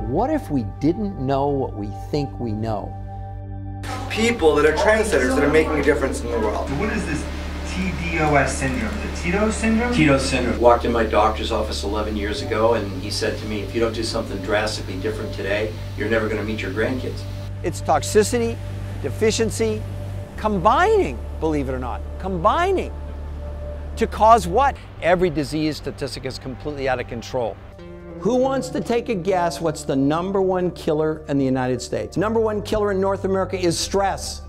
What if we didn't know what we think we know? People that are trendsetters that are making a difference in the world. What is this TDOS syndrome? The TDOS syndrome? TDOS syndrome. Walked in my doctor's office 11 years ago and he said to me, if you don't do something drastically different today, you're never going to meet your grandkids. It's toxicity, deficiency, combining, believe it or not, combining to cause what? Every disease statistic is completely out of control. Who wants to take a guess what's the #1 killer in the United States? #1 killer in North America is stress.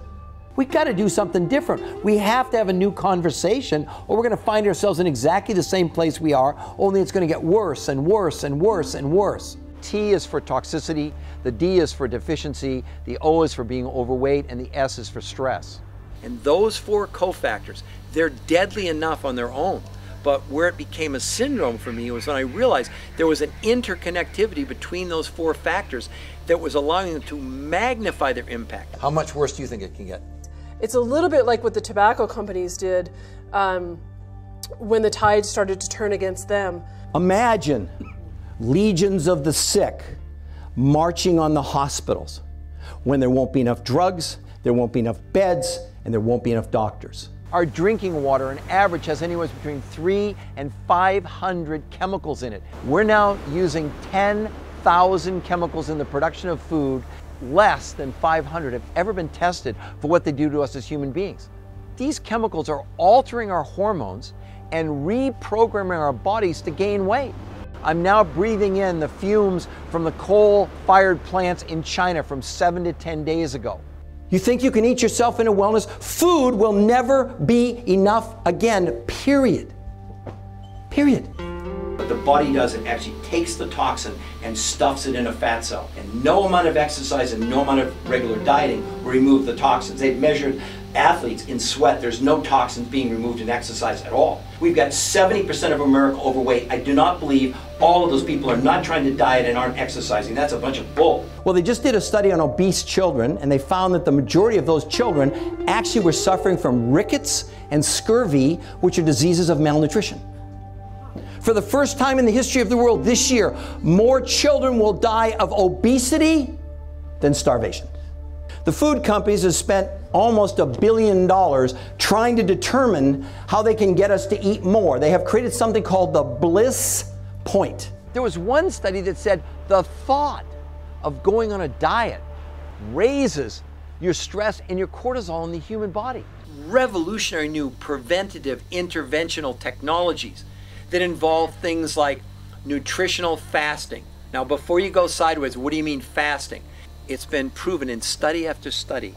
We got to do something different. We have to have a new conversation or we're going to find ourselves in exactly the same place we are, only it's going to get worse and worse and worse and worse. T is for toxicity, the D is for deficiency, the O is for being overweight, and the S is for stress. And those 4 cofactors, they're deadly enough on their own. But where it became a syndrome for me was when I realized there was an interconnectivity between those 4 factors that was allowing them to magnify their impact. How much worse do you think it can get? It's a little bit like what the tobacco companies did when the tide started to turn against them. Imagine legions of the sick marching on the hospitals when there won't be enough drugs, there won't be enough beds, and there won't be enough doctors. Our drinking water, on average, has anywhere between 300 and 500 chemicals in it. We're now using 10,000 chemicals in the production of food. Less than 500 have ever been tested for what they do to us as human beings. These chemicals are altering our hormones and reprogramming our bodies to gain weight. I'm now breathing in the fumes from the coal-fired plants in China from 7 to 10 days ago. You think you can eat yourself into wellness? Food will never be enough again, period. Period. What the body does, it actually takes the toxin and stuffs it in a fat cell. And no amount of exercise and no amount of regular dieting will remove the toxins. They've measured athletes in sweat. There's no toxins being removed in exercise at all. We've got 70% of America overweight. I do not believe all of those people are not trying to diet and aren't exercising. That's a bunch of bull. Well, they just did a study on obese children, and they found that the majority of those children actually were suffering from rickets and scurvy, which are diseases of malnutrition. For the first time in the history of the world this year, more children will die of obesity than starvation. The food companies have spent almost $1 billion trying to determine how they can get us to eat more. They have created something called the bliss point. There was one study that said the thought of going on a diet raises your stress and your cortisol in the human body. Revolutionary new preventative interventional technologies that involve things like nutritional fasting. Now, before you go sideways, what do you mean fasting? It's been proven in study after study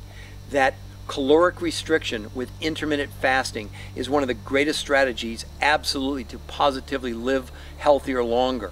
that caloric restriction with intermittent fasting is one of the greatest strategies absolutely to positively live healthier longer.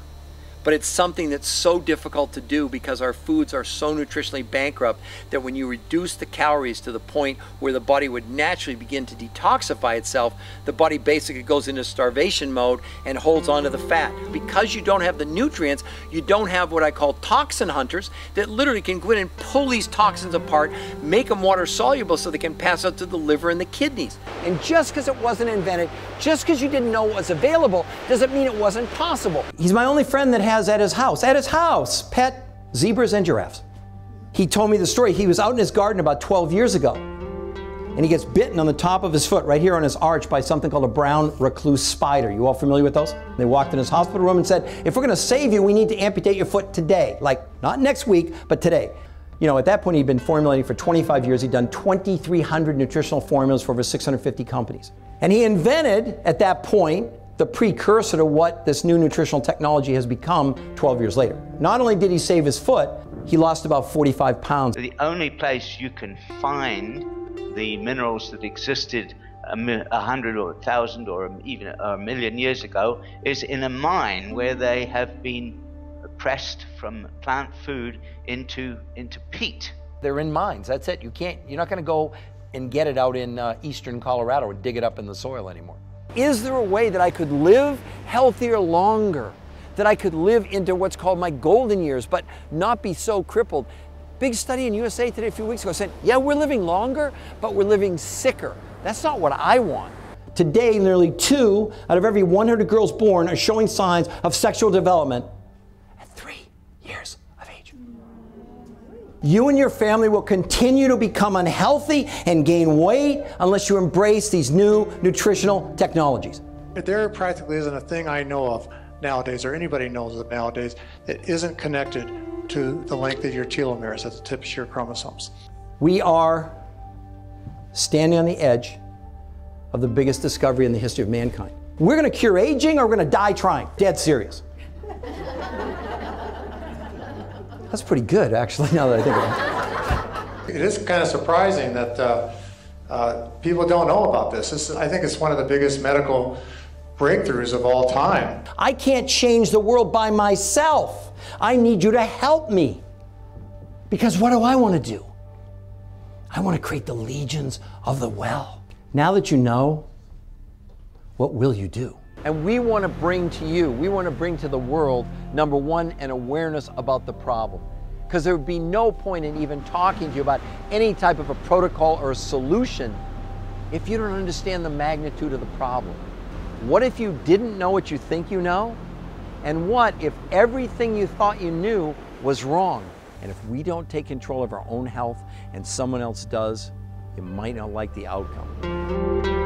But it's something that's so difficult to do because our foods are so nutritionally bankrupt that when you reduce the calories to the point where the body would naturally begin to detoxify itself, the body basically goes into starvation mode and holds onto the fat. Because you don't have the nutrients, you don't have what I call toxin hunters that literally can go in and pull these toxins apart, make them water soluble so they can pass out to the liver and the kidneys. And just because it wasn't invented, just because you didn't know it was available, doesn't mean it wasn't possible. He's my only friend that has at his house, pet zebras and giraffes. He told me the story. He was out in his garden about 12 years ago, and he gets bitten on the top of his foot, right here on his arch, by something called a brown recluse spider. You all familiar with those? They walked in his hospital room and said, if we're going to save you, we need to amputate your foot today. Like, not next week, but today. You know, at that point, he'd been formulating for 25 years. He'd done 2,300 nutritional formulas for over 650 companies. And he invented, at that point, the precursor to what this new nutritional technology has become 12 years later. Not only did he save his foot, he lost about 45 pounds. The only place you can find the minerals that existed 100 or 1,000 or even a million years ago is in a mine where they have been pressed from plant food into peat. They're in mines, that's it. You're not going to go and get it out in eastern Colorado or dig it up in the soil anymore. Is there a way that I could live healthier longer? That I could live into what's called my golden years, but not be so crippled? Big study in USA Today a few weeks ago said, yeah, we're living longer, but we're living sicker. That's not what I want. Today, nearly 2 out of every 100 girls born are showing signs of sexual development at 3 years of age. You and your family will continue to become unhealthy and gain weight unless you embrace these new nutritional technologies. There practically isn't a thing I know of nowadays, or anybody knows of nowadays, that isn't connected to the length of your telomeres at the tips of your chromosomes. We are standing on the edge of the biggest discovery in the history of mankind. We're going to cure aging, or we're going to die trying. Dead serious. That's pretty good, actually, now that I think about it. It is kind of surprising that people don't know about this. I think it's one of the biggest medical breakthroughs of all time. I can't change the world by myself. I need you to help me. Because what do I want to do? I want to create the legions of the well. Now that you know, what will you do? And we want to bring to you, we want to bring to the world, number one, an awareness about the problem. Because there would be no point in even talking to you about any type of a protocol or a solution if you don't understand the magnitude of the problem. What if you didn't know what you think you know? And what if everything you thought you knew was wrong? And if we don't take control of our own health and someone else does, you might not like the outcome.